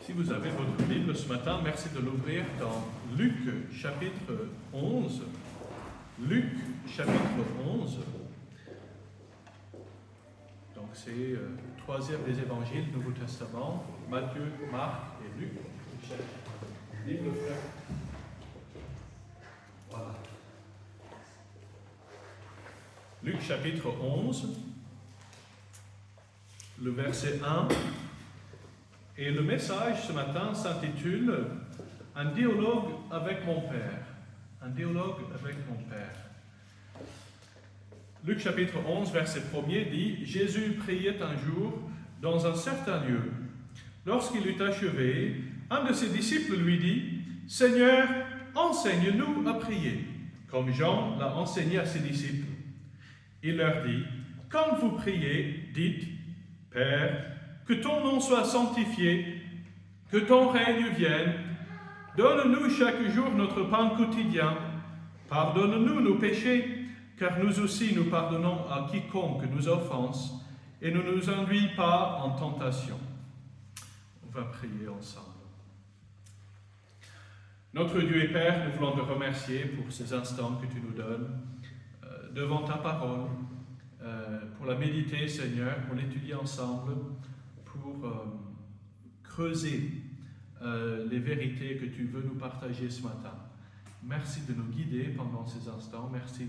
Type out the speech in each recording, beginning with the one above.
Si vous avez votre Bible ce matin, merci de l'ouvrir dans Luc chapitre 11. Luc chapitre 11. Donc c'est le troisième des évangiles du Nouveau Testament, Matthieu, Marc et Luc. Bible, frère. Voilà. Luc chapitre 11, le verset 1. Et le message ce matin s'intitule « Un dialogue avec mon Père ». Un dialogue avec mon Père. Luc chapitre 11, verset 1er dit « Jésus priait un jour dans un certain lieu. Lorsqu'il eut achevé, un de ses disciples lui dit « Seigneur, enseigne-nous à prier, comme Jean l'a enseigné à ses disciples. » Il leur dit « Quand vous priez, dites « Père, que ton nom soit sanctifié, que ton règne vienne. Donne-nous chaque jour notre pain quotidien. Pardonne-nous nos péchés, car nous aussi nous pardonnons à quiconque nous offense, et ne nous induis pas en tentation. » On va prier ensemble. Notre Dieu et Père, nous voulons te remercier pour ces instants que tu nous donnes devant ta parole, pour la méditer, Seigneur, pour l'étudier ensemble, pour creuser les vérités que tu veux nous partager ce matin. Merci de nous guider pendant ces instants. Merci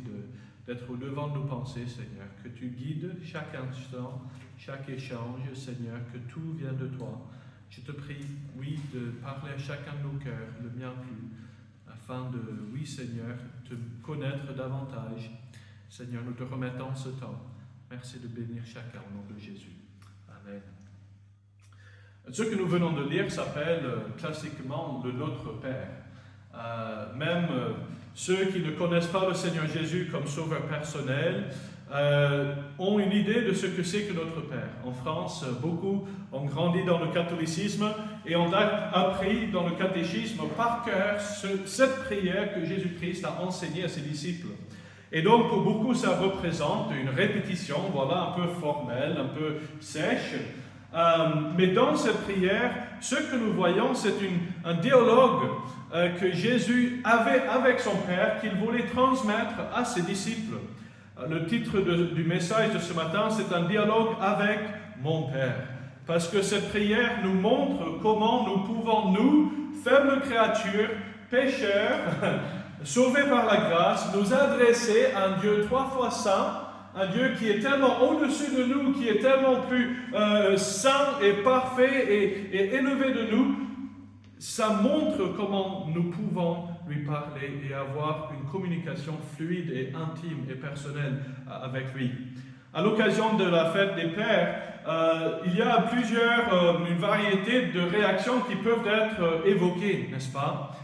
d'être au devant de nos pensées, Seigneur. Que tu guides chaque instant, chaque échange, Seigneur, que tout vient de toi. Je te prie, oui, de parler à chacun de nos cœurs, le mien plus, afin de, oui, Seigneur, te connaître davantage. Seigneur, nous te remettons ce temps. Merci de bénir chacun au nom de Jésus. Amen. Ce que nous venons de lire s'appelle classiquement le Notre Père. Même ceux qui ne connaissent pas le Seigneur Jésus comme sauveur personnel ont une idée de ce que c'est que notre Père. En France, beaucoup ont grandi dans le catholicisme et ont appris dans le catéchisme par cœur cette prière que Jésus-Christ a enseignée à ses disciples. Et donc pour beaucoup ça représente une répétition, voilà, un peu formelle, un peu sèche. Mais dans cette prière, ce que nous voyons, c'est un dialogue que Jésus avait avec son Père, qu'il voulait transmettre à ses disciples. Le titre du message de ce matin, c'est un dialogue avec mon Père. Parce que cette prière nous montre comment nous pouvons, nous, faibles créatures, pécheurs, sauvés par la grâce, nous adresser à un Dieu trois fois saint, un Dieu qui est tellement au-dessus de nous, qui est tellement plus saint et parfait et élevé de nous. Ça montre comment nous pouvons lui parler et avoir une communication fluide et intime et personnelle avec lui. À l'occasion de la fête des Pères, il y a une variété de réactions qui peuvent être évoquées, n'est-ce pas?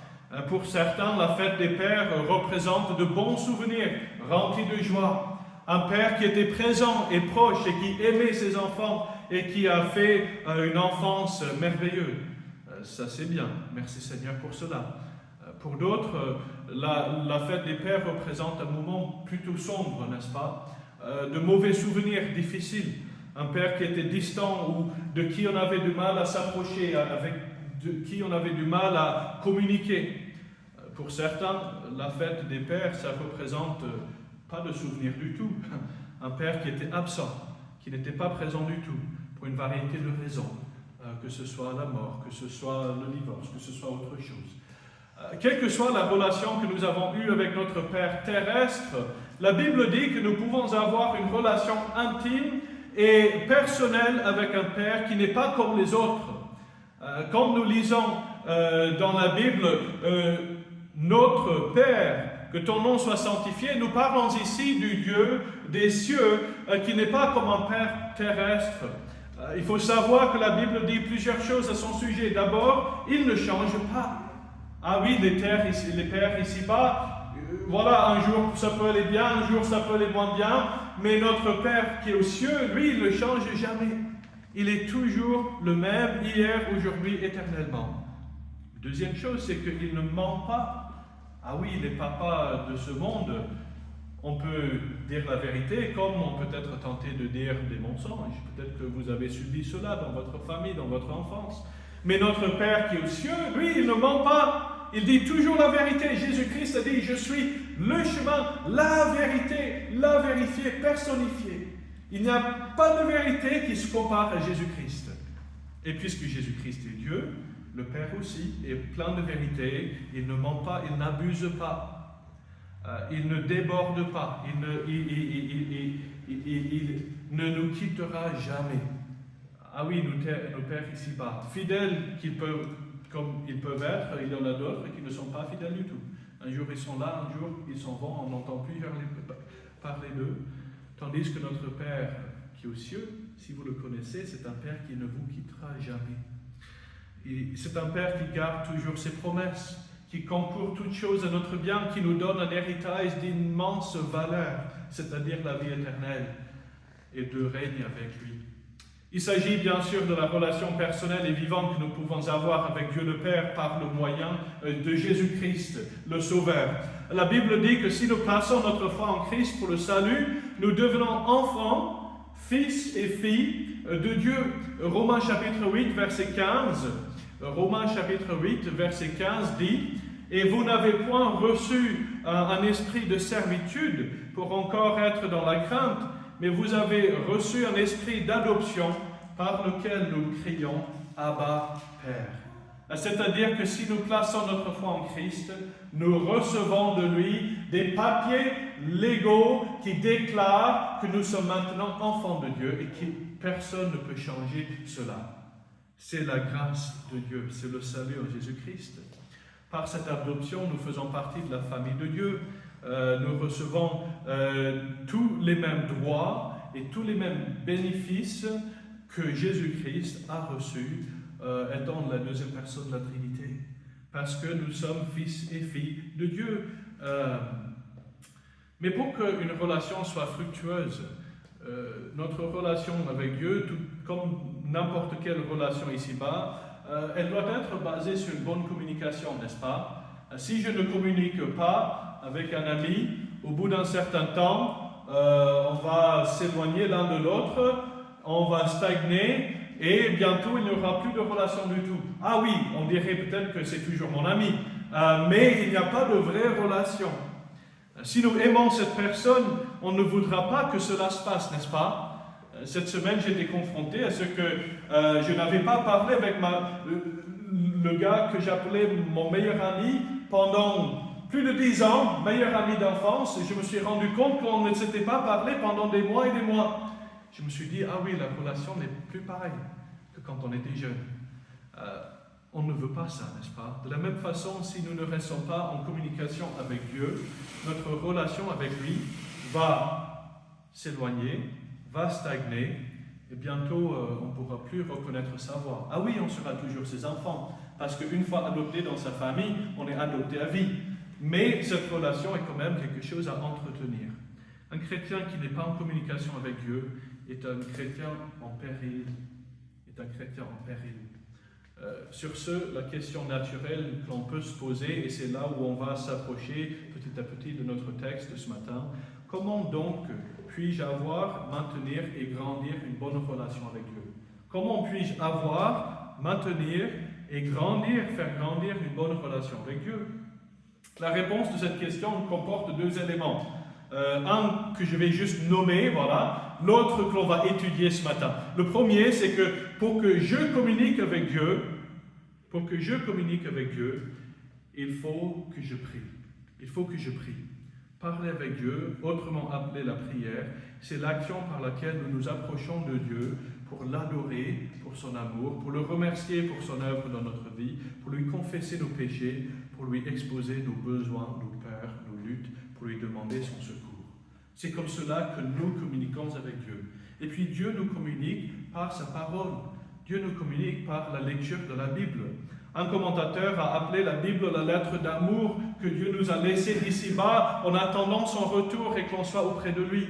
Pour certains, la fête des Pères représente de bons souvenirs remplis de joie. Un père qui était présent et proche et qui aimait ses enfants et qui a fait une enfance merveilleuse. Ça c'est bien, merci Seigneur pour cela. Pour d'autres, la fête des Pères représente un moment plutôt sombre, n'est-ce pas? De mauvais souvenirs difficiles. Un père qui était distant ou de qui on avait du mal à s'approcher, de qui on avait du mal à communiquer. Pour certains, la fête des Pères, ça représente pas de souvenir du tout. Un père qui était absent, qui n'était pas présent du tout, pour une variété de raisons, que ce soit la mort, que ce soit le divorce, que ce soit autre chose. Quelle que soit la relation que nous avons eue avec notre Père terrestre, la Bible dit que nous pouvons avoir une relation intime et personnelle avec un Père qui n'est pas comme les autres. Quand nous lisons dans la Bible notre Père, que ton nom soit sanctifié, nous parlons ici du Dieu des cieux qui n'est pas comme un Père terrestre. Il faut savoir que la Bible dit plusieurs choses à son sujet. D'abord, il ne change pas. Ah oui, les pères ici-bas, voilà, un jour ça peut aller bien, un jour ça peut aller moins bien, mais notre Père qui est aux cieux, lui, il ne change jamais. Il est toujours le même, hier, aujourd'hui, éternellement. Deuxième chose, c'est qu'il ne ment pas. Ah oui, les papas de ce monde, on peut dire la vérité comme on peut être tenté de dire des mensonges. Peut-être que vous avez subi cela dans votre famille, dans votre enfance. Mais notre Père qui est aux cieux, lui, il ne ment pas. Il dit toujours la vérité. Jésus-Christ a dit, je suis le chemin, la vérité, la vérifiée, personnifiée. Il n'y a pas de vérité qui se compare à Jésus-Christ. Et puisque Jésus-Christ est Dieu, le Père aussi est plein de vérité. Il ne ment pas, il n'abuse pas. Il ne déborde pas. Il ne nous quittera jamais. Ah oui, nos pères ici-bas, fidèles comme ils peuvent être, il y en a d'autres qui ne sont pas fidèles du tout. Un jour ils sont là, un jour ils s'en vont, on n'entend plus parler d'eux. Tandis que notre Père qui est aux cieux, si vous le connaissez, c'est un Père qui ne vous quittera jamais. C'est un Père qui garde toujours ses promesses, qui concourt toutes choses à notre bien, qui nous donne un héritage d'immense valeur, c'est-à-dire la vie éternelle, et de régner avec lui. Il s'agit bien sûr de la relation personnelle et vivante que nous pouvons avoir avec Dieu le Père par le moyen de Jésus-Christ, le Sauveur. La Bible dit que si nous plaçons notre foi en Christ pour le salut, nous devenons enfants, fils et filles de Dieu. Romains chapitre 8, verset 15. Romains chapitre 8, verset 15 dit « Et vous n'avez point reçu un esprit de servitude pour encore être dans la crainte, mais vous avez reçu un esprit d'adoption par lequel nous crions « Abba, Père ». C'est-à-dire que si nous plaçons notre foi en Christ, nous recevons de lui des papiers légaux qui déclarent que nous sommes maintenant enfants de Dieu et que personne ne peut changer cela. C'est la grâce de Dieu, c'est le salut en Jésus-Christ. Par cette adoption, nous faisons partie de la famille de Dieu. Nous recevons tous les mêmes droits et tous les mêmes bénéfices que Jésus-Christ a reçus étant la deuxième personne de la Trinité. Parce que nous sommes fils et filles de Dieu. Mais pour qu'une relation soit fructueuse, notre relation avec Dieu, comme n'importe quelle relation ici-bas, elle doit être basée sur une bonne communication, n'est-ce pas? Si je ne communique pas avec un ami, au bout d'un certain temps, on va s'éloigner l'un de l'autre, on va stagner et bientôt il n'y aura plus de relation du tout. Ah oui, on dirait peut-être que c'est toujours mon ami, mais il n'y a pas de vraie relation. Si nous aimons cette personne, on ne voudra pas que cela se passe, n'est-ce pas? Cette semaine, j'étais confronté à ce que je n'avais pas parlé avec le gars que j'appelais mon meilleur ami pendant plus de 10 ans, meilleur ami d'enfance, et je me suis rendu compte qu'on ne s'était pas parlé pendant des mois et des mois. Je me suis dit, ah oui, la relation n'est plus pareille que quand on était jeune. On ne veut pas ça, n'est-ce pas? De la même façon, si nous ne restons pas en communication avec Dieu, notre relation avec lui va s'éloigner, va stagner, et bientôt on ne pourra plus reconnaître sa voix. Ah oui, on sera toujours ses enfants, parce qu'une fois adopté dans sa famille, on est adopté à vie. Mais cette relation est quand même quelque chose à entretenir. Un chrétien qui n'est pas en communication avec Dieu est un chrétien en péril. Sur ce, la question naturelle que l'on peut se poser, et c'est là où on va s'approcher petit à petit de notre texte ce matin, comment donc puis-je avoir, maintenir et grandir une bonne relation avec Dieu? Comment puis-je avoir, maintenir et grandir, faire grandir une bonne relation avec Dieu? La réponse de cette question comporte deux éléments. Un que je vais juste nommer, voilà, l'autre que l'on va étudier ce matin. Le premier, c'est que pour que je communique avec Dieu, il faut que je prie. Il faut que je prie. Parler avec Dieu, autrement appelé la prière, c'est l'action par laquelle nous nous approchons de Dieu pour l'adorer, pour son amour, pour le remercier pour son œuvre dans notre vie, pour lui confesser nos péchés, pour lui exposer nos besoins, nos peurs, nos luttes, pour lui demander son secours. C'est comme cela que nous communiquons avec Dieu. Et puis Dieu nous communique par sa parole. Dieu nous communique par la lecture de la Bible. Un commentateur a appelé la Bible la lettre d'amour que Dieu nous a laissée d'ici-bas en attendant son retour et qu'on soit auprès de lui.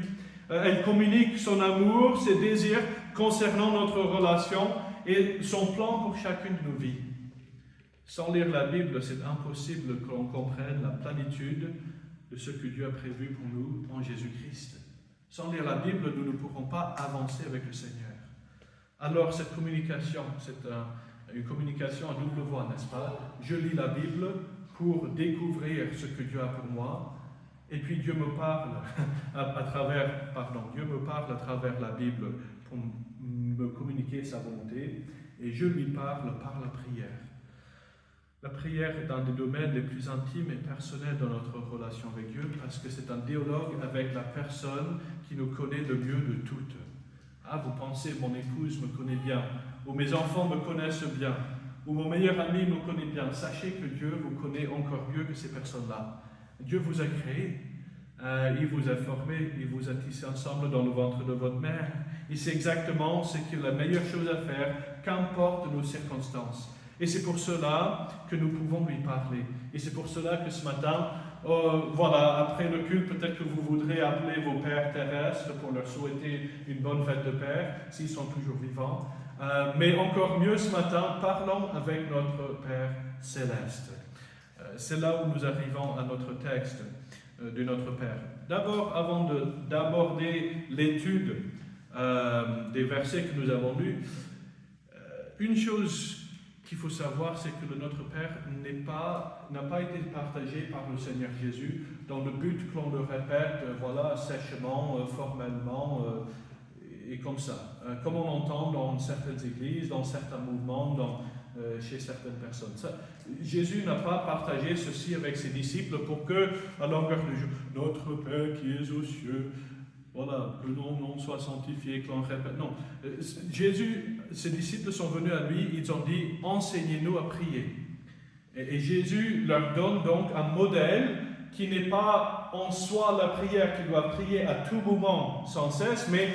Elle communique son amour, ses désirs concernant notre relation et son plan pour chacune de nos vies. Sans lire la Bible, c'est impossible que l'on comprenne la plénitude de ce que Dieu a prévu pour nous en Jésus-Christ. Sans lire la Bible, nous ne pourrons pas avancer avec le Seigneur. Alors cette communication, Une communication à double voie, n'est-ce pas? Je lis la Bible pour découvrir ce que Dieu a pour moi, et puis Dieu me parle Dieu me parle à travers la Bible pour me communiquer sa volonté, et je lui parle par la prière. La prière est un des domaines les plus intimes et personnels dans notre relation avec Dieu, parce que c'est un dialogue avec la personne qui nous connaît le mieux de toutes. Ah, vous pensez, mon épouse me connaît bien, ou mes enfants me connaissent bien, ou mon meilleur ami me connaît bien. Sachez que Dieu vous connaît encore mieux que ces personnes-là. Dieu vous a créé, il vous a formé, il vous a tissé ensemble dans le ventre de votre mère. Il sait exactement ce qui est la meilleure chose à faire, qu'importe nos circonstances. Et c'est pour cela que nous pouvons lui parler. Et c'est pour cela que ce matin, après le culte, peut-être que vous voudrez appeler vos pères terrestres pour leur souhaiter une bonne fête de Père, s'ils sont toujours vivants. Mais encore mieux ce matin, parlons avec notre Père céleste. C'est là où nous arrivons à notre texte de notre Père. D'abord, avant d'aborder l'étude des versets que nous avons lus, une chose qu'il faut savoir, c'est que le Notre Père n'a pas été partagé par le Seigneur Jésus dans le but que l'on le répète, sèchement, formellement, et comme ça. Comme on entend dans certaines églises, dans certains mouvements, chez certaines personnes. Jésus n'a pas partagé ceci avec ses disciples pour que, à longueur de jour, notre Père qui es aux cieux, que nos noms soient sanctifiés, que l'on répète. Non, Jésus, ses disciples sont venus à lui, ils ont dit, enseignez-nous à prier. Et Jésus leur donne donc un modèle qui n'est pas en soi la prière qu'ils doivent prier à tout moment sans cesse, mais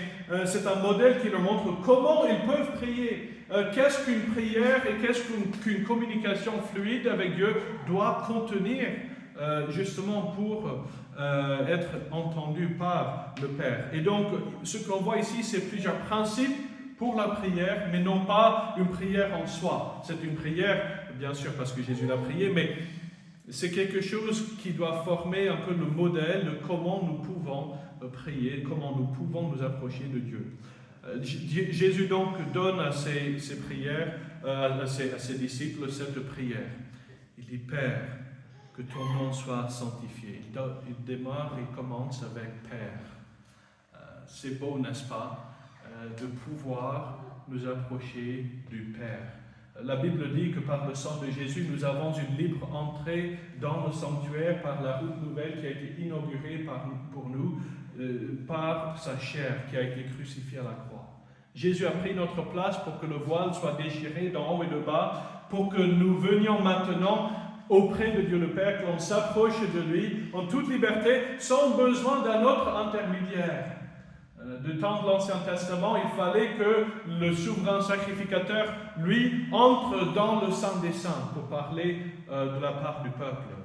c'est un modèle qui leur montre comment ils peuvent prier. Qu'est-ce qu'une prière et qu'est-ce qu'une communication fluide avec Dieu doit contenir, justement pour être entendu par le Père. Et donc, ce que l'on voit ici, c'est plusieurs principes pour la prière, mais non pas une prière en soi. C'est une prière, bien sûr, parce que Jésus l'a prié, mais c'est quelque chose qui doit former un peu le modèle de comment nous pouvons prier, comment nous pouvons nous approcher de Dieu. Jésus donc donne à ses prières, à ses disciples cette prière. Il dit, Père, que ton nom soit sanctifié. Il démarre et commence avec Père. C'est beau, n'est-ce pas, de pouvoir nous approcher du Père. La Bible dit que par le sang de Jésus, nous avons une libre entrée dans le sanctuaire par la route nouvelle qui a été inaugurée pour nous, par sa chair qui a été crucifiée à la croix. Jésus a pris notre place pour que le voile soit déchiré d'en haut et de bas, pour que nous venions maintenant auprès de Dieu le Père, que l'on s'approche de lui en toute liberté, sans besoin d'un autre intermédiaire. Du temps de l'Ancien Testament, il fallait que le souverain sacrificateur, lui, entre dans le Saint des Saints pour parler de la part du peuple.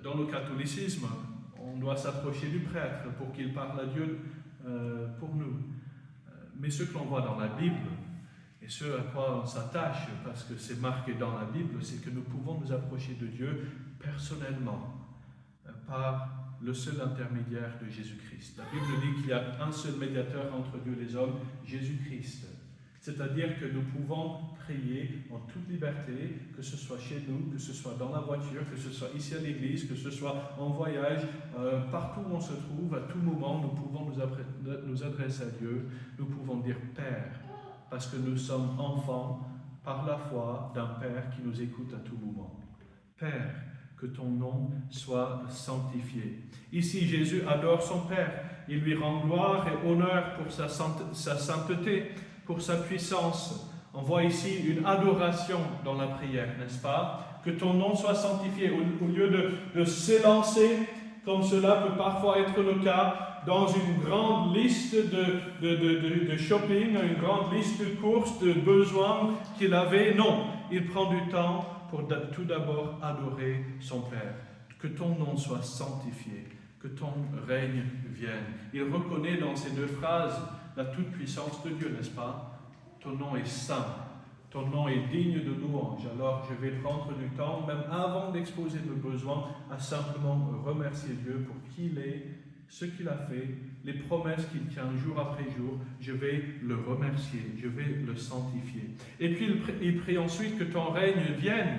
Dans le catholicisme, on doit s'approcher du prêtre pour qu'il parle à Dieu pour nous. Mais ce que l'on voit dans la Bible, et ce à quoi on s'attache, parce que c'est marqué dans la Bible, c'est que nous pouvons nous approcher de Dieu personnellement, par le seul intermédiaire de Jésus-Christ. La Bible dit qu'il y a un seul médiateur entre Dieu et les hommes, Jésus-Christ. C'est-à-dire que nous pouvons prier en toute liberté, que ce soit chez nous, que ce soit dans la voiture, que ce soit ici à l'église, que ce soit en voyage, partout où on se trouve, à tout moment, nous pouvons nous adresser à Dieu, nous pouvons dire Père, parce que nous sommes enfants par la foi d'un Père qui nous écoute à tout moment. Père, que ton nom soit sanctifié. Ici, Jésus adore son Père. Il lui rend gloire et honneur pour sa sainteté, pour sa puissance. On voit ici une adoration dans la prière, n'est-ce pas? Que ton nom soit sanctifié. Au lieu de s'élancer, comme cela peut parfois être le cas, dans une grande liste de shopping, une grande liste de courses, de besoins qu'il avait. Non, il prend du temps pour tout d'abord adorer son Père. Que ton nom soit sanctifié, que ton règne vienne. Il reconnaît dans ces deux phrases la toute-puissance de Dieu, n'est-ce pas? Ton nom est saint, ton nom est digne de louange. Alors je vais prendre du temps, même avant d'exposer nos besoins, à simplement remercier Dieu pour qui il est ce qu'il a fait, les promesses qu'il tient jour après jour, je vais le remercier, je vais le sanctifier. Et puis il prie ensuite que ton règne vienne.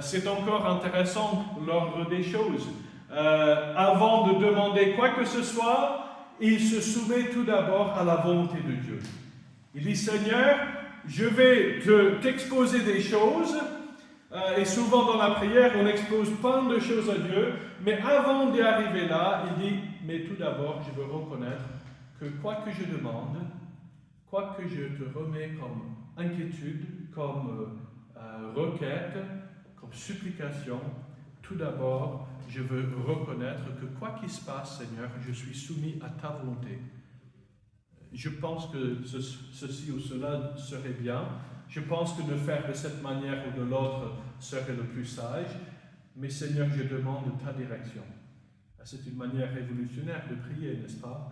C'est encore intéressant l'ordre des choses. Avant de demander quoi que ce soit, il se soumet tout d'abord à la volonté de Dieu. Il dit, Seigneur, je vais t'exposer des choses, et souvent dans la prière, on expose plein de choses à Dieu, mais avant d'y arriver là, il dit, mais tout d'abord, je veux reconnaître que quoi que je demande, quoi que je te remets comme inquiétude, comme requête, comme supplication, tout d'abord, je veux reconnaître que quoi qu'il se passe, Seigneur, je suis soumis à ta volonté. Je pense que ceci ou cela serait bien. Je pense que de faire de cette manière ou de l'autre serait le plus sage. Mais Seigneur, je demande ta direction. C'est une manière révolutionnaire de prier, n'est-ce pas?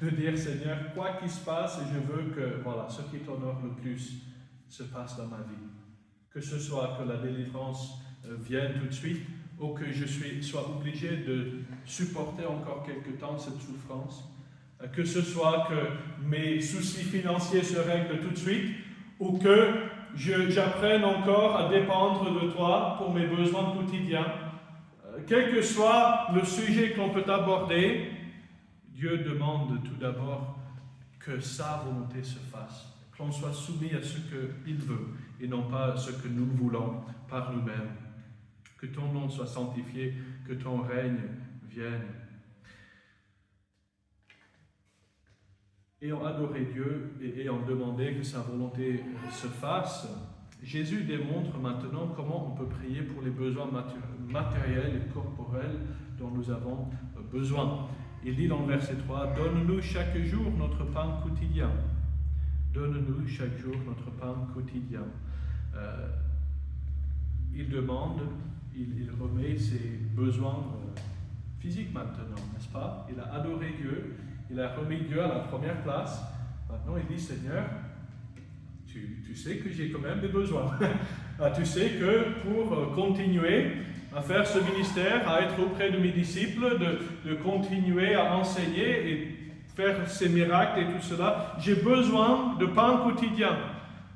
De dire, Seigneur, quoi qu'il se passe, je veux que ce qui t'honore le plus se passe dans ma vie. Que ce soit que la délivrance vienne tout de suite, ou que je sois obligé de supporter encore quelque temps cette souffrance, que ce soit que mes soucis financiers se règlent tout de suite, ou que j'apprenne encore à dépendre de toi pour mes besoins quotidiens. Quel que soit le sujet que l'on peut aborder, Dieu demande tout d'abord que sa volonté se fasse, que l'on soit soumis à ce qu'il veut et non pas à ce que nous voulons par nous-mêmes. Que ton nom soit sanctifié, que ton règne vienne. Ayant adoré Dieu et ayant demandé que sa volonté se fasse, Jésus démontre maintenant comment on peut prier pour les besoins matériels et corporels dont nous avons besoin. Il dit dans le verset 3, « Donne-nous chaque jour notre pain quotidien. » Donne-nous chaque jour notre pain quotidien. Il demande, il remet ses besoins physiques maintenant, n'est-ce pas? Il a adoré Dieu, il a remis Dieu à la première place. Maintenant, il dit, Seigneur, tu sais que j'ai quand même des besoins. Tu sais que pour continuer à faire ce ministère, à être auprès de mes disciples, de continuer à enseigner et faire ces miracles et tout cela, j'ai besoin de pain quotidien.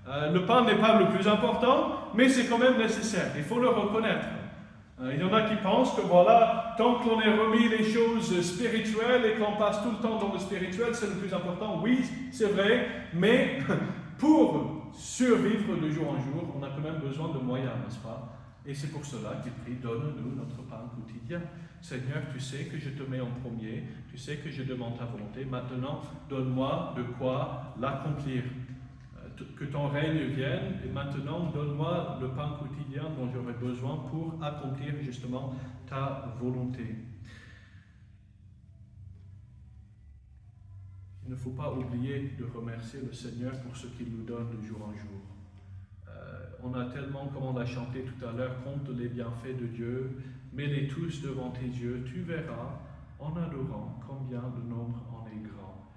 Le pain n'est pas le plus important, mais c'est quand même nécessaire. Il faut le reconnaître. Il y en a qui pensent que tant que l'on ait remis les choses spirituelles et que l'on passe tout le temps dans le spirituel, c'est le plus important. Oui, c'est vrai, mais pour survivre de jour en jour, on a quand même besoin de moyens, n'est-ce pas? Et c'est pour cela qu'il prie, donne-nous notre pain quotidien. Seigneur, tu sais que je te mets en premier, tu sais que je demande ta volonté, maintenant donne-moi de quoi l'accomplir. Que ton règne vienne, et maintenant donne-moi le pain quotidien dont j'aurai besoin pour accomplir justement ta volonté. Il ne faut pas oublier de remercier le Seigneur pour ce qu'il nous donne de jour en jour. On a tellement, comme on l'a chanté tout à l'heure, compte les bienfaits de Dieu, mets-les tous devant tes yeux, tu verras en adorant combien le nombre en est grand.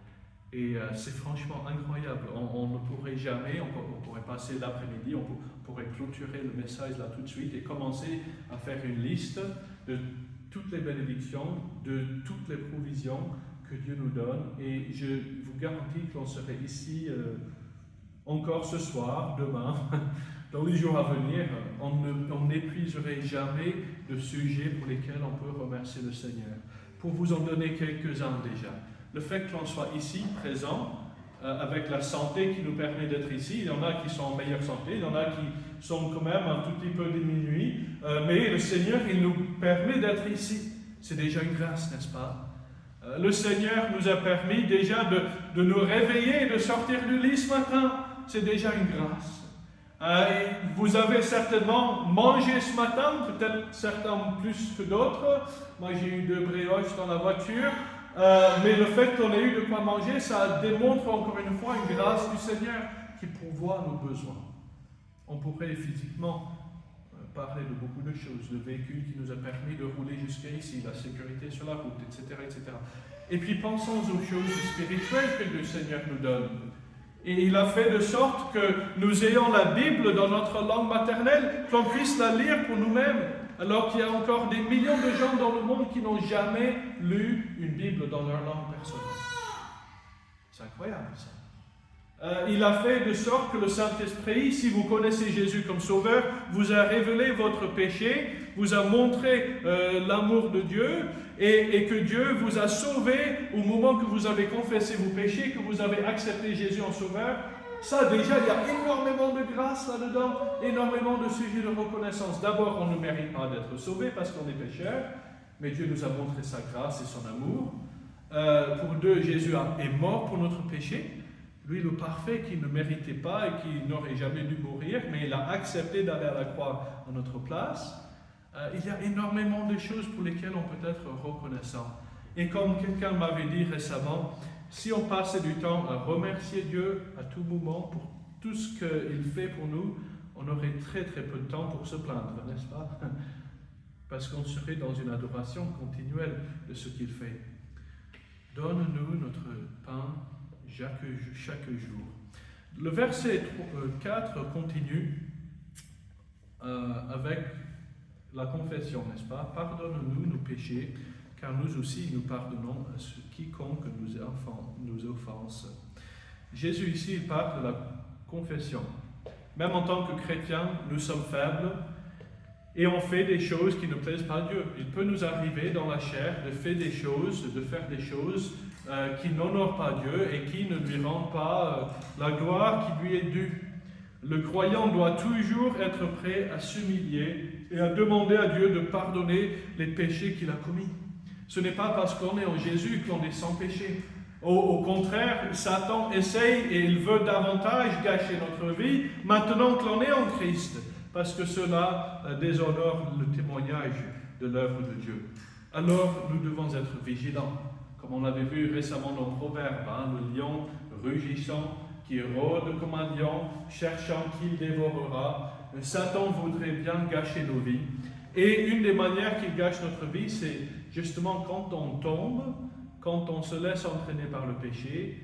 Et c'est franchement incroyable. On ne pourrait jamais, on pourrait passer l'après-midi, on pourrait clôturer le message là tout de suite et commencer à faire une liste de toutes les bénédictions, de toutes les provisions que Dieu nous donne. Et je vous garantis que l'on serait ici encore ce soir, demain, dans les jours à venir. On n'épuiserait jamais de sujets pour lesquels on peut remercier le Seigneur. Pour vous en donner quelques-uns déjà. Le fait que l'on soit ici, présent, avec la santé qui nous permet d'être ici, il y en a qui sont en meilleure santé, il y en a qui sont quand même un tout petit peu diminués, mais le Seigneur, il nous permet d'être ici. C'est déjà une grâce, n'est-ce pas? Le Seigneur nous a permis déjà de nous réveiller et de sortir du lit ce matin. C'est déjà une grâce. Vous avez certainement mangé ce matin, peut-être certains plus que d'autres. Moi, j'ai eu 2 brioches dans la voiture. Mais le fait qu'on ait eu de quoi manger, ça démontre encore une fois une grâce du Seigneur qui pourvoit nos besoins. On pourrait physiquement parler de beaucoup de choses, le véhicule qui nous a permis de rouler jusqu'à ici, la sécurité sur la route, etc., etc. Et puis pensons aux choses spirituelles que le Seigneur nous donne. Et il a fait de sorte que nous ayons la Bible dans notre langue maternelle, qu'on puisse la lire pour nous-mêmes. alors qu'il y a encore des millions de gens dans le monde qui n'ont jamais lu une Bible dans leur langue personnelle. C'est incroyable ça. Il a fait de sorte que le Saint-Esprit, si vous connaissez Jésus comme Sauveur, vous a révélé votre péché, vous a montré l'amour de Dieu, et que Dieu vous a sauvé au moment que vous avez confessé vos péchés, que vous avez accepté Jésus en Sauveur. Ça déjà, il y a énormément de grâce là-dedans, énormément de sujets de reconnaissance. D'abord, on ne mérite pas d'être sauvé parce qu'on est pécheur, mais Dieu nous a montré sa grâce et son amour. Pour deux, Jésus est mort pour notre péché. Lui, le parfait, qui ne méritait pas et qui n'aurait jamais dû mourir, mais il a accepté d'aller à la croix à notre place. Il y a énormément de choses pour lesquelles on peut être reconnaissant. Et comme quelqu'un m'avait dit récemment, si on passait du temps à remercier Dieu à tout moment pour tout ce qu'il fait pour nous, on aurait très très peu de temps pour se plaindre, n'est-ce pas? Parce qu'on serait dans une adoration continuelle de ce qu'il fait. Donne-nous notre pain chaque jour. Le verset 4 continue avec la confession, n'est-ce pas? Pardonne-nous nos péchés, car nous aussi nous pardonnons à quiconque nous offense. Jésus ici il parle de la confession. Même en tant que chrétiens, nous sommes faibles et on fait des choses qui ne plaisent pas à Dieu. Il peut nous arriver dans la chair de faire des choses qui n'honorent pas Dieu et qui ne lui rendent pas la gloire qui lui est due. Le croyant doit toujours être prêt à s'humilier et à demander à Dieu de pardonner les péchés qu'il a commis. Ce n'est pas parce qu'on est en Jésus qu'on est sans péché. Au contraire, Satan essaye et il veut davantage gâcher notre vie maintenant que l'on est en Christ, parce que cela déshonore le témoignage de l'œuvre de Dieu. Alors, nous devons être vigilants. Comme on l'avait vu récemment dans le Proverbe, le lion rugissant qui rôde comme un lion, cherchant qui le dévorera. Satan voudrait bien gâcher nos vies. Et une des manières qu'il gâche notre vie, c'est justement quand on tombe, quand on se laisse entraîner par le péché,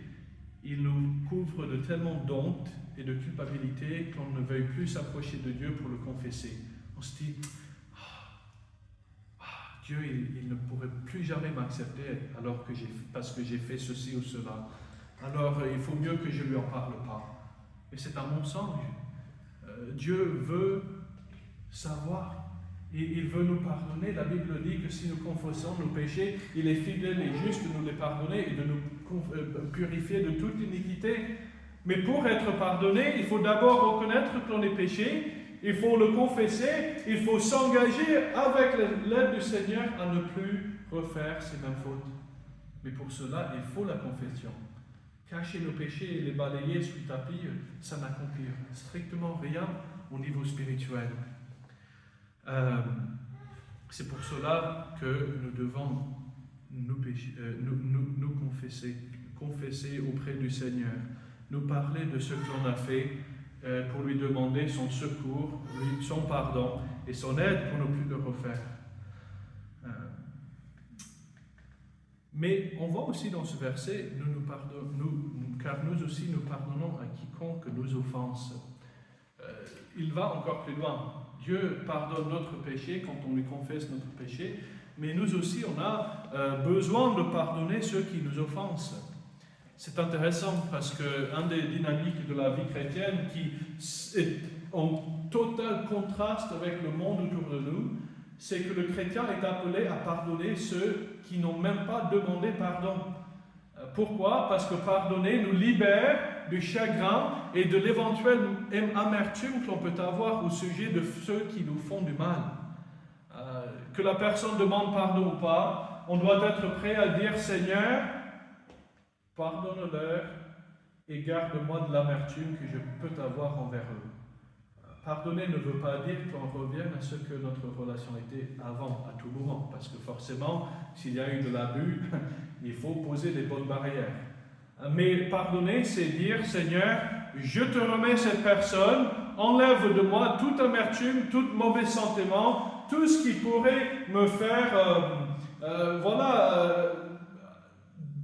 il nous couvre de tellement d'honte et de culpabilité qu'on ne veuille plus s'approcher de Dieu pour le confesser. On se dit, Dieu, il ne pourrait plus jamais m'accepter parce que j'ai fait ceci ou cela. Alors, il faut mieux que je ne lui en parle pas. Mais c'est un mensonge. Dieu veut savoir. Il veut nous pardonner. La Bible dit que si nous confessons nos péchés, il est fidèle et juste de nous les pardonner et de nous purifier de toute iniquité. Mais pour être pardonné, il faut d'abord reconnaître que l'on est péché, il faut le confesser, il faut s'engager avec l'aide du Seigneur à ne plus refaire ces mêmes fautes. Mais pour cela, il faut la confession. Cacher nos péchés et les balayer sous le tapis, ça n'accomplit strictement rien au niveau spirituel. C'est pour cela que nous devons nous confesser auprès du Seigneur, nous parler de ce que l'on a fait pour lui demander son secours, son pardon et son aide pour ne plus le refaire. Mais on voit aussi dans ce verset, car nous aussi nous pardonnons à quiconque nous offense. Il va encore plus loin. Dieu pardonne notre péché quand on lui confesse notre péché, mais nous aussi on a besoin de pardonner ceux qui nous offensent. C'est intéressant parce qu'un des dynamiques de la vie chrétienne qui est en total contraste avec le monde autour de nous, c'est que le chrétien est appelé à pardonner ceux qui n'ont même pas demandé pardon. Pourquoi? Parce que pardonner nous libère du chagrin et de l'éventuelle amertume que l'on peut avoir au sujet de ceux qui nous font du mal. Que la personne demande pardon ou pas, on doit être prêt à dire « Seigneur, pardonne-leur et garde-moi de l'amertume que je peux avoir envers eux. » Pardonner ne veut pas dire qu'on revienne à ce que notre relation était avant, à tout moment, parce que forcément, s'il y a eu de l'abus, il faut poser des bonnes barrières. Mais pardonner, c'est dire, Seigneur, je te remets cette personne, enlève de moi toute amertume, tout mauvais sentiment, tout ce qui pourrait me faire,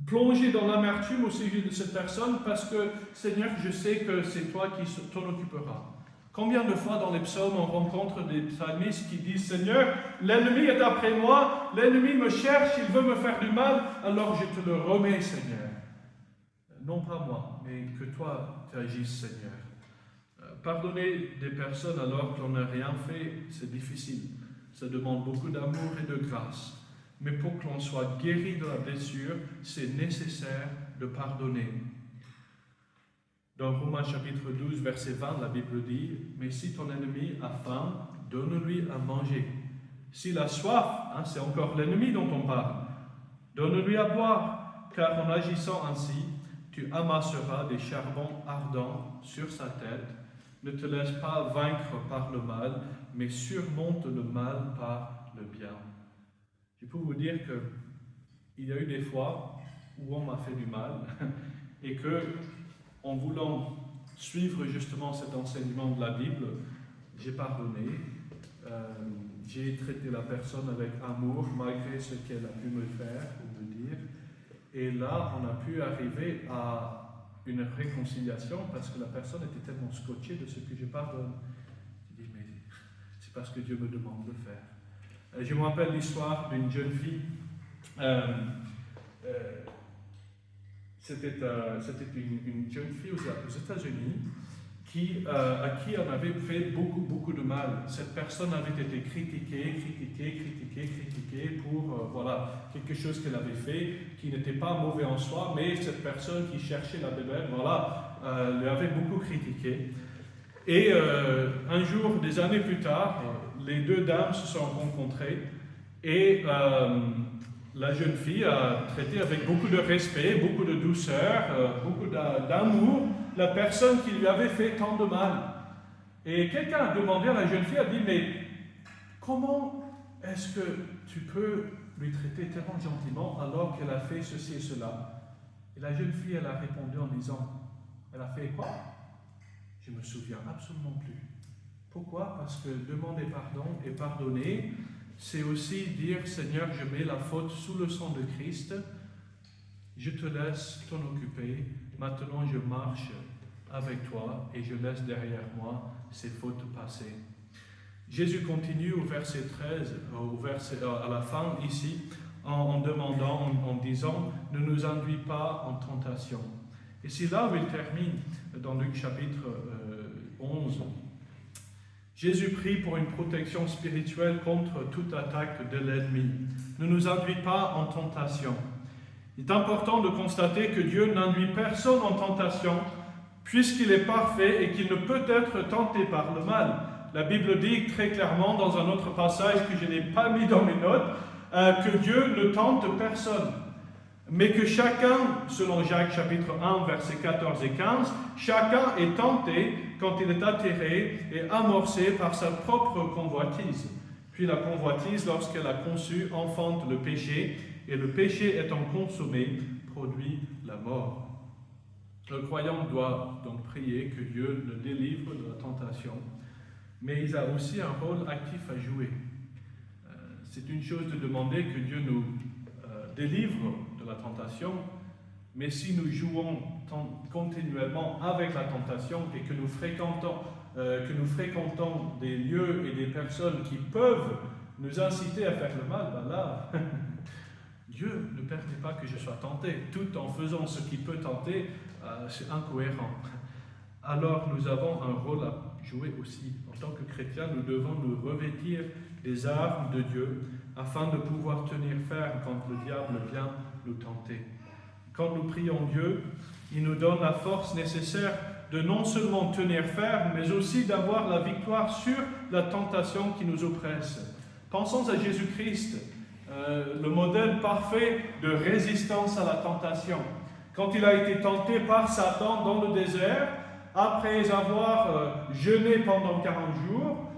plonger dans l'amertume au sujet de cette personne, parce que, Seigneur, je sais que c'est toi qui t'en occuperas. Combien de fois dans les psaumes on rencontre des psalmistes qui disent « Seigneur, l'ennemi est après moi, l'ennemi me cherche, il veut me faire du mal, alors je te le remets, Seigneur. » Non pas moi, mais que toi tu agisses, Seigneur. Pardonner des personnes alors qu'on n'a rien fait, c'est difficile. Ça demande beaucoup d'amour et de grâce. Mais pour que l'on soit guéri de la blessure, c'est nécessaire de pardonner. Dans Romains chapitre 12, verset 20, la Bible dit « Mais si ton ennemi a faim, donne-lui à manger. S'il a soif, c'est encore l'ennemi dont on parle, donne-lui à boire, car en agissant ainsi, tu amasseras des charbons ardents sur sa tête. Ne te laisse pas vaincre par le mal, mais surmonte le mal par le bien. » Je peux vous dire qu'il y a eu des fois où on m'a fait du mal et que, en voulant suivre justement cet enseignement de la Bible, j'ai pardonné, j'ai traité la personne avec amour malgré ce qu'elle a pu me faire ou me dire. Et là, on a pu arriver à une réconciliation parce que la personne était tellement scotchée de ce que je pardonne. Je dis, mais c'est parce que Dieu me demande de le faire. Je me rappelle l'histoire d'une jeune fille. C'était une jeune fille aux États-Unis à qui on avait fait beaucoup de mal. Cette personne avait été critiquée pour quelque chose qu'elle avait fait qui n'était pas mauvais en soi, mais cette personne qui cherchait la bébête, lui avait beaucoup critiqué. Et un jour, des années plus tard, les deux dames se sont rencontrées et la jeune fille a traité avec beaucoup de respect, beaucoup de douceur, beaucoup d'amour la personne qui lui avait fait tant de mal. Et quelqu'un a demandé à la jeune fille, a dit, mais comment est-ce que tu peux lui traiter tellement gentiment alors qu'elle a fait ceci et cela? Et la jeune fille, elle a répondu en disant, elle a fait quoi? Je ne me souviens absolument plus. Pourquoi? Parce que demander pardon et pardonner, c'est aussi dire, Seigneur, je mets la faute sous le sang de Christ, je te laisse t'en occuper, maintenant je marche avec toi et je laisse derrière moi ces fautes passées. Jésus continue au verset 13, à la fin ici, en demandant, en disant, ne nous induis pas en tentation. Et c'est là où il termine dans Luc chapitre 11. Jésus prie pour une protection spirituelle contre toute attaque de l'ennemi. Ne nous induis pas en tentation. Il est important de constater que Dieu n'induit personne en tentation, puisqu'il est parfait et qu'il ne peut être tenté par le mal. La Bible dit très clairement dans un autre passage que je n'ai pas mis dans mes notes, que Dieu ne tente personne. Mais que chacun, selon Jacques chapitre 1, versets 14 et 15, chacun est tenté quand il est attiré et amorcé par sa propre convoitise. Puis la convoitise, lorsqu'elle a conçu, enfante le péché, et le péché étant consommé, produit la mort. Le croyant doit donc prier que Dieu le délivre de la tentation, mais il a aussi un rôle actif à jouer. C'est une chose de demander que Dieu nous délivre de la tentation, mais si nous jouons continuellement avec la tentation et que nous fréquentons des lieux et des personnes qui peuvent nous inciter à faire le mal, ben là, Dieu ne permet pas que je sois tenté. Tout en faisant ce qui peut tenter, c'est incohérent. Alors nous avons un rôle à jouer aussi. En tant que chrétiens, nous devons nous revêtir des armes de Dieu afin de pouvoir tenir ferme quand le diable vient nous tenter. Quand nous prions Dieu, il nous donne la force nécessaire de non seulement tenir ferme, mais aussi d'avoir la victoire sur la tentation qui nous oppresse. Pensons à Jésus-Christ, le modèle parfait de résistance à la tentation. Quand il a été tenté par Satan dans le désert, après avoir jeûné pendant 40 jours,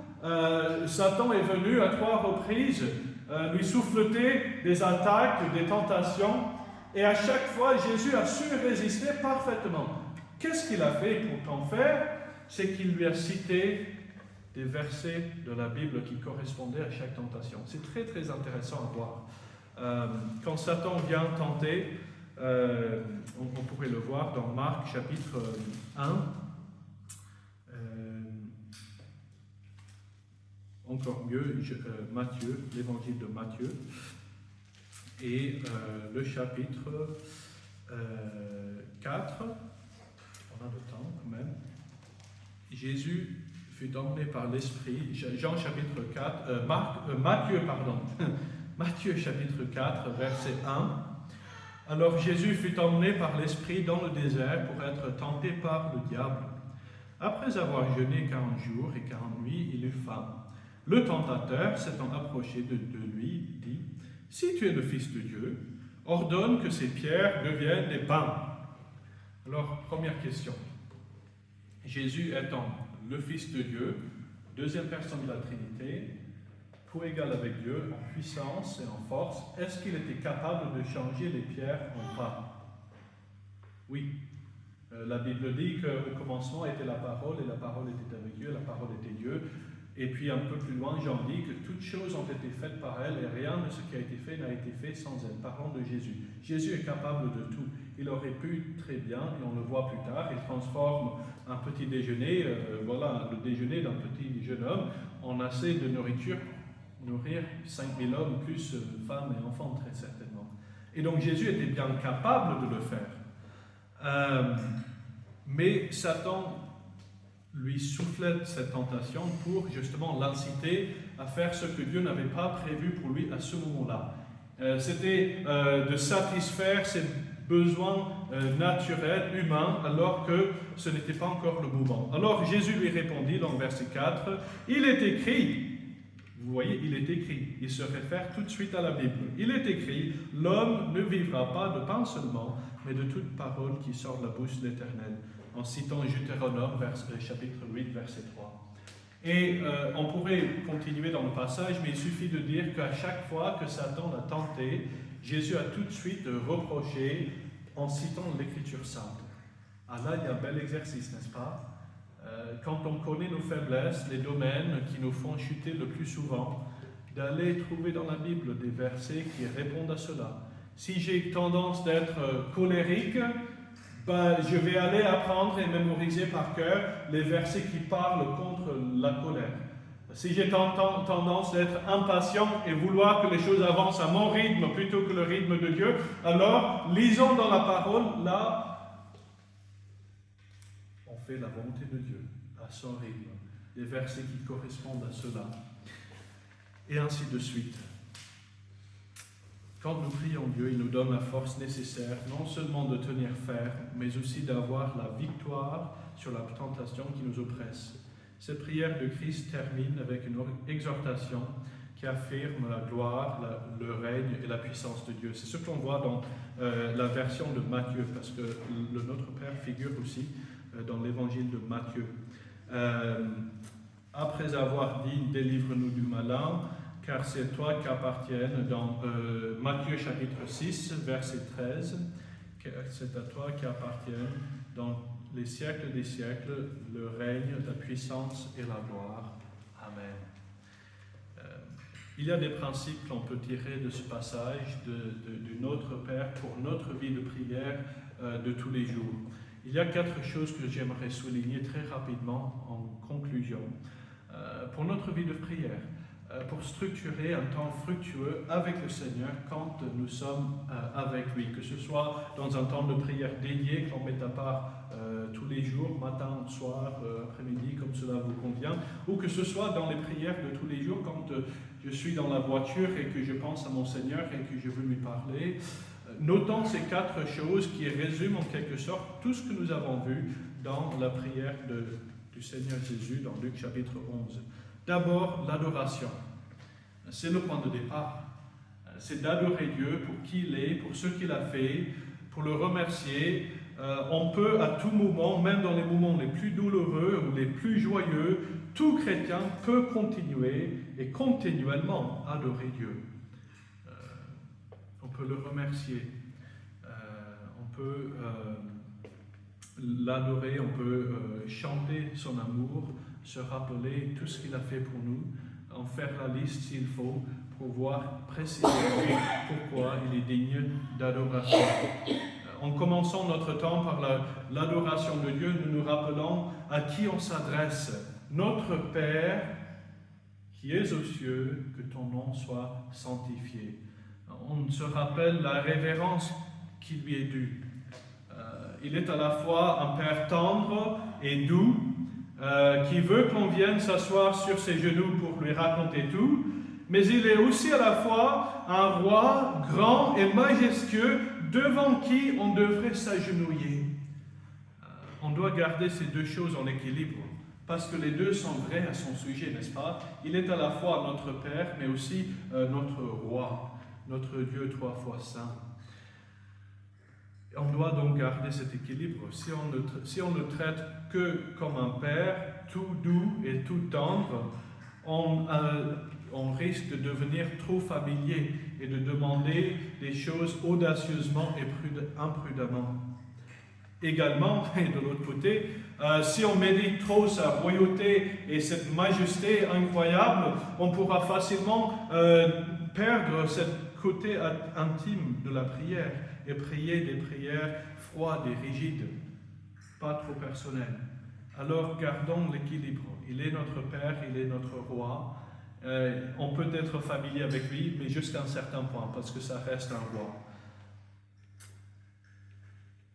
Satan est venu à 3 reprises lui souffleter des attaques, des tentations, et à chaque fois, Jésus a su résister parfaitement. Qu'est-ce qu'il a fait pour t'en faire? C'est qu'il lui a cité des versets de la Bible qui correspondaient à chaque tentation. C'est très très intéressant à voir. Quand Satan vient tenter, on pourrait le voir dans Marc chapitre 1, encore mieux Matthieu, l'évangile de Matthieu, et le chapitre 4, on a le temps quand même. Jésus fut emmené par l'Esprit, Jean chapitre 4, Matthieu chapitre 4, verset 1. Alors Jésus fut emmené par l'Esprit dans le désert pour être tenté par le diable. Après avoir jeûné 40 jours et 40 nuits, il eut faim. Le tentateur, s'étant approché de lui, dit « Si tu es le Fils de Dieu, ordonne que ces pierres deviennent des pains. » Alors, première question. Jésus étant le Fils de Dieu, deuxième personne de la Trinité, co-égal avec Dieu en puissance et en force, est-ce qu'il était capable de changer les pierres en pain? Oui. La Bible dit qu'au commencement était la parole, et la parole était avec Dieu, la parole était Dieu. Et puis un peu plus loin, Jean dit que toutes choses ont été faites par elle, et rien de ce qui a été fait n'a été fait sans elle. Parlons de Jésus. Jésus est capable de tout. Il aurait pu très bien, et on le voit plus tard, il transforme un petit déjeuner, le déjeuner d'un petit jeune homme, en assez de nourriture pour nourrir 5000 hommes, plus femmes et enfants, très certainement. Et donc Jésus était bien capable de le faire. Mais Satan lui soufflait cette tentation pour justement l'inciter à faire ce que Dieu n'avait pas prévu pour lui à ce moment-là. C'était de satisfaire ses besoins naturels, humains, alors que ce n'était pas encore le moment. Alors Jésus lui répondit dans le verset 4, « Il est écrit », vous voyez, il est écrit, il se réfère tout de suite à la Bible, « Il est écrit, l'homme ne vivra pas de pain seulement, mais de toute parole qui sort de la bouche de l'Éternel. » En citant Deutéronome, chapitre 8, verset 3. Et on pourrait continuer dans le passage, mais il suffit de dire qu'à chaque fois que Satan l'a tenté, Jésus a tout de suite reproché en citant l'Écriture sainte. Ah là, il y a un bel exercice, n'est-ce pas? Quand on connaît nos faiblesses, les domaines qui nous font chuter le plus souvent, d'aller trouver dans la Bible des versets qui répondent à cela. Si j'ai tendance d'être colérique, je vais aller apprendre et mémoriser par cœur les versets qui parlent contre la colère. Si j'ai tendance d'être impatient et vouloir que les choses avancent à mon rythme plutôt que le rythme de Dieu, alors lisons dans la parole, là, on fait la volonté de Dieu à son rythme, des versets qui correspondent à cela, et ainsi de suite. Quand nous prions Dieu, il nous donne la force nécessaire, non seulement de tenir ferme, mais aussi d'avoir la victoire sur la tentation qui nous oppresse. Cette prière de Christ termine avec une exhortation qui affirme la gloire, le règne et la puissance de Dieu. C'est ce qu'on voit dans la version de Matthieu, parce que le Notre Père figure aussi dans l'évangile de Matthieu. Après avoir dit « Délivre-nous du malin », car c'est toi qu'appartiennent, dans Matthieu chapitre 6, verset 13, c'est à toi qu'appartiennent dans les siècles des siècles le règne, la puissance et la gloire. Amen. Il y a des principes qu'on peut tirer de ce passage de Notre Père pour notre vie de prière de tous les jours. Il y a 4 choses que j'aimerais souligner très rapidement en conclusion. Pour notre vie de prière, pour structurer un temps fructueux avec le Seigneur quand nous sommes avec lui, que ce soit dans un temps de prière dédié qu'on met à part tous les jours, matin, soir, après-midi, comme cela vous convient, ou que ce soit dans les prières de tous les jours quand je suis dans la voiture et que je pense à mon Seigneur et que je veux lui parler. Notons ces 4 choses qui résument en quelque sorte tout ce que nous avons vu dans la prière du Seigneur Jésus dans Luc chapitre 11. D'abord, l'adoration. C'est le point de départ. C'est d'adorer Dieu pour qui il est, pour ce qu'il a fait, pour le remercier. On peut à tout moment, même dans les moments les plus douloureux ou les plus joyeux, tout chrétien peut continuer et continuellement adorer Dieu. On peut le remercier. On peut l'adorer, on peut chanter son amour, se rappeler tout ce qu'il a fait pour nous, en faire la liste s'il faut, pour voir précisément pourquoi il est digne d'adoration. En commençant notre temps par l'adoration de Dieu, nous nous rappelons à qui on s'adresse. Notre Père qui es aux cieux, que ton nom soit sanctifié. On se rappelle la révérence qui lui est due. Il est à la fois un Père tendre et doux, qui veut qu'on vienne s'asseoir sur ses genoux pour lui raconter tout, mais il est aussi à la fois un roi grand et majestueux devant qui on devrait s'agenouiller. On doit garder ces deux choses en équilibre, parce que les deux sont vrais à son sujet, n'est-ce pas? Il est à la fois notre Père, mais aussi notre roi, notre Dieu 3 fois saint. On doit donc garder cet équilibre. Si on ne traite que comme un Père, tout doux et tout tendre, on risque de devenir trop familier et de demander des choses audacieusement et imprudemment. Également, et de l'autre côté, si on médite trop sa royauté et cette majesté incroyable, on pourra facilement perdre ce côté intime de la prière et prier des prières froides et rigides, pas trop personnelles. Alors gardons l'équilibre. Il est notre Père, il est notre roi. On peut être familier avec lui, mais jusqu'à un certain point, parce que ça reste un roi.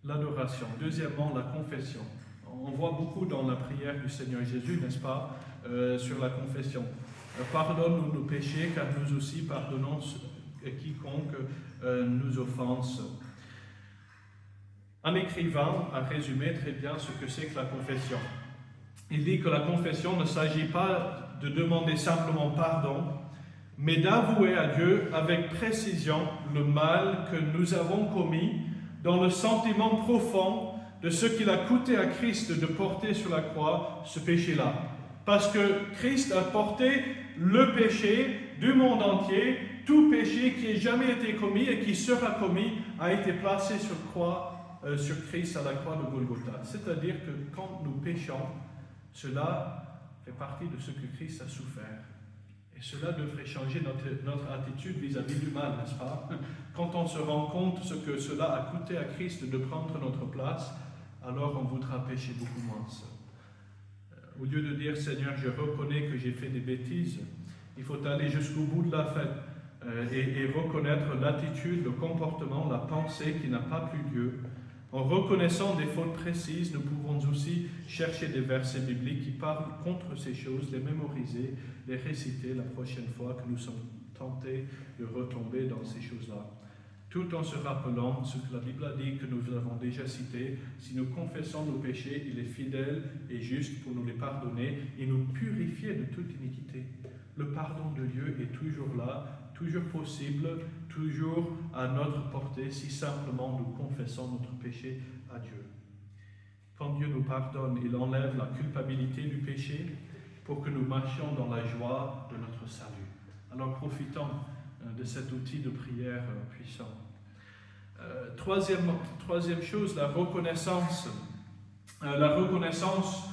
L'adoration. Deuxièmement, la confession. On voit beaucoup dans la prière du Seigneur Jésus, n'est-ce pas, sur la confession. Pardonne-nous nos péchés, car nous aussi pardonnons quiconque nous offense. Un écrivain a résumé très bien ce que c'est que la confession. Il dit que la confession ne s'agit pas de demander simplement pardon, mais d'avouer à Dieu avec précision le mal que nous avons commis dans le sentiment profond de ce qu'il a coûté à Christ de porter sur la croix ce péché-là. Parce que Christ a porté le péché du monde entier, tout péché qui ait jamais été commis et qui sera commis a été placé sur Christ à la croix de Golgotha. C'est-à-dire que quand nous péchons, cela fait partie de ce que Christ a souffert. Et cela devrait changer notre attitude vis-à-vis du mal, n'est-ce pas? Quand on se rend compte ce que cela a coûté à Christ de prendre notre place, alors on voudra pécher beaucoup moins. Au lieu de dire « Seigneur, je reconnais que j'ai fait des bêtises », il faut aller jusqu'au bout de la fête et reconnaître l'attitude, le comportement, la pensée qui n'a pas plu Dieu. En reconnaissant des fautes précises, nous pouvons aussi chercher des versets bibliques qui parlent contre ces choses, les mémoriser, les réciter la prochaine fois que nous sommes tentés de retomber dans ces choses-là. Tout en se rappelant ce que la Bible a dit, que nous avons déjà cité, si nous confessons nos péchés, il est fidèle et juste pour nous les pardonner et nous purifier de toute iniquité. Le pardon de Dieu est toujours là, toujours possible, toujours à notre portée, si simplement nous confessons notre péché à Dieu. Quand Dieu nous pardonne, il enlève la culpabilité du péché pour que nous marchions dans la joie de notre salut. Alors profitons de cet outil de prière puissant. Troisième chose, la reconnaissance. La reconnaissance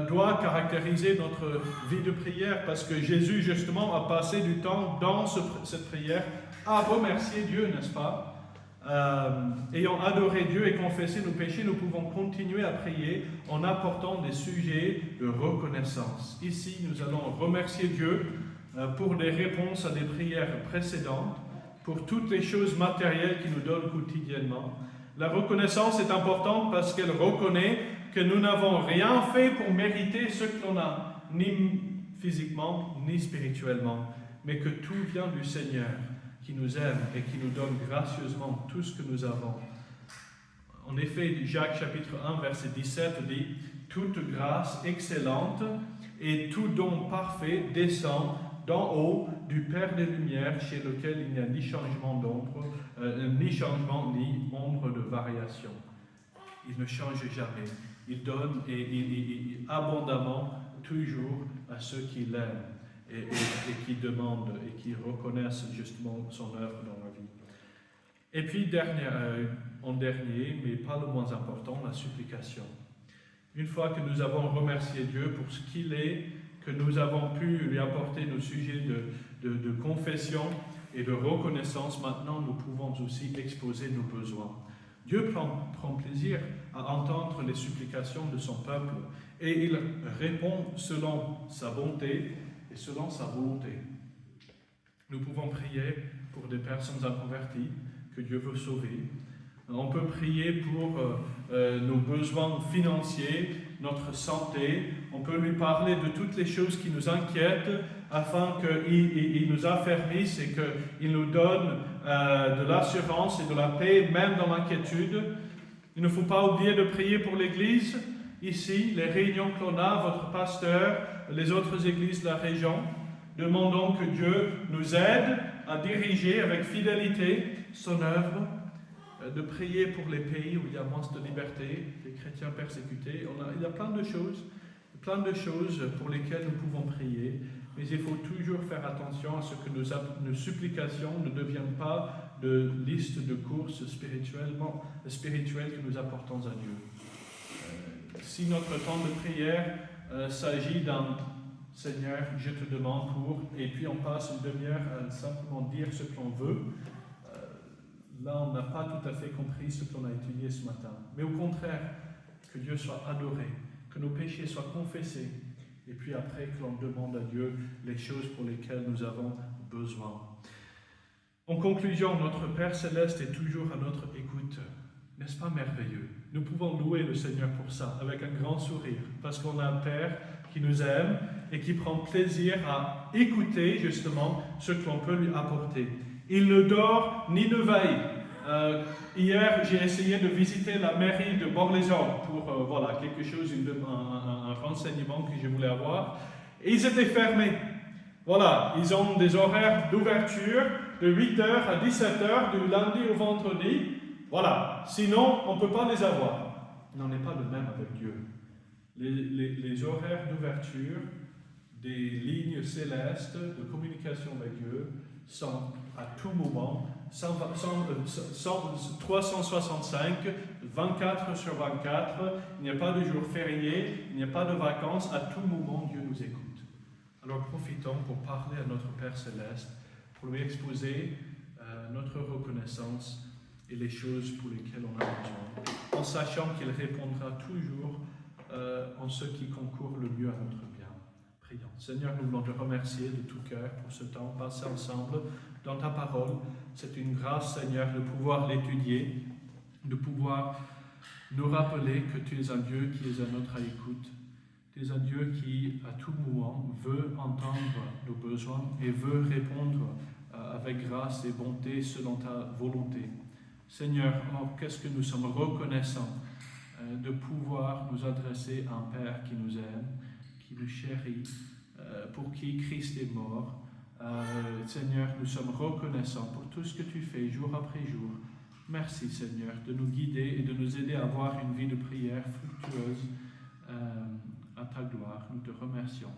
doit caractériser notre vie de prière parce que Jésus justement a passé du temps dans cette prière à remercier Dieu, n'est-ce pas? Ayant adoré Dieu et confessé nos péchés, nous pouvons continuer à prier en apportant des sujets de reconnaissance. Ici, nous allons remercier Dieu pour des réponses à des prières précédentes, pour toutes les choses matérielles qu'il nous donne quotidiennement. La reconnaissance est importante parce qu'elle reconnaît que nous n'avons rien fait pour mériter ce que l'on a, ni physiquement, ni spirituellement, mais que tout vient du Seigneur qui nous aime et qui nous donne gracieusement tout ce que nous avons. En effet, Jacques chapitre 1, verset 17 dit « Toute grâce excellente et tout don parfait descend d'en haut du Père des Lumières, chez lequel il n'y a ni changement d'ombre, ni ombre de variation. » Il ne change jamais. Il donne et abondamment toujours à ceux qui l'aiment et qui demandent et qui reconnaissent justement son œuvre dans la vie. Et puis, en dernier, mais pas le moins important, la supplication. Une fois que nous avons remercié Dieu pour ce qu'il est, que nous avons pu lui apporter nos sujets de confession et de reconnaissance, maintenant nous pouvons aussi exposer nos besoins. Dieu prend plaisir à entendre les supplications de son peuple et il répond selon sa bonté et selon sa volonté. Nous pouvons prier pour des personnes inconverties que Dieu veut sauver. On peut prier pour nos besoins financiers, notre santé. On peut lui parler de toutes les choses qui nous inquiètent afin qu'il nous affermisse et qu'il nous donne de l'assurance et de la paix, même dans l'inquiétude. Il ne faut pas oublier de prier pour l'Église. Ici, les réunions que l'on a, votre pasteur, les autres églises de la région. Demandons que Dieu nous aide à diriger avec fidélité son œuvre, de prier pour les pays où il y a moins de liberté, les chrétiens persécutés. Il y a plein de choses pour lesquelles nous pouvons prier, mais il faut toujours faire attention à ce que nos supplications ne deviennent pas de liste de courses spirituelles que nous apportons à Dieu. Si notre temps de prière s'agit d'un Seigneur, je te demande pour, et puis on passe une demi-heure à simplement dire ce que l'on veut, là on n'a pas tout à fait compris ce que l'on a étudié ce matin. Mais au contraire, que Dieu soit adoré, que nos péchés soient confessés, et puis après que l'on demande à Dieu les choses pour lesquelles nous avons besoin. En conclusion, notre Père Céleste est toujours à notre écoute. N'est-ce pas merveilleux? Nous pouvons louer le Seigneur pour ça, avec un grand sourire, parce qu'on a un Père qui nous aime et qui prend plaisir à écouter justement ce que l'on peut lui apporter. Il ne dort ni ne veille. Hier, j'ai essayé de visiter la mairie de Borlezon pour quelque chose, un renseignement que je voulais avoir. Et ils étaient fermés. Voilà, ils ont des horaires d'ouverture de 8h à 17h, du lundi au vendredi. Voilà, sinon on ne peut pas les avoir. Il n'en est pas de même avec Dieu. Les horaires d'ouverture des lignes célestes de communication avec Dieu sont à tout moment, 365, 24 sur 24, il n'y a pas de jour férié, il n'y a pas de vacances, à tout moment Dieu nous écoute. Alors profitons pour parler à notre Père Céleste, pour lui exposer notre reconnaissance et les choses pour lesquelles on a besoin, en sachant qu'il répondra toujours en ce qui concourt le mieux à notre bien. Prions. Seigneur, nous voulons te remercier de tout cœur pour ce temps passé ensemble dans ta parole. C'est une grâce, Seigneur, de pouvoir l'étudier, de pouvoir nous rappeler que tu es un Dieu qui est à notre écoute. Tu es un Dieu qui, à tout moment, veut entendre nos besoins et veut répondre avec grâce et bonté selon ta volonté. Seigneur, qu'est-ce que nous sommes reconnaissants de pouvoir nous adresser à un Père qui nous aime, qui nous chérit, pour qui Christ est mort. Seigneur, nous sommes reconnaissants pour tout ce que tu fais jour après jour. Merci Seigneur de nous guider et de nous aider à avoir une vie de prière fructueuse à ta gloire. Nous te remercions.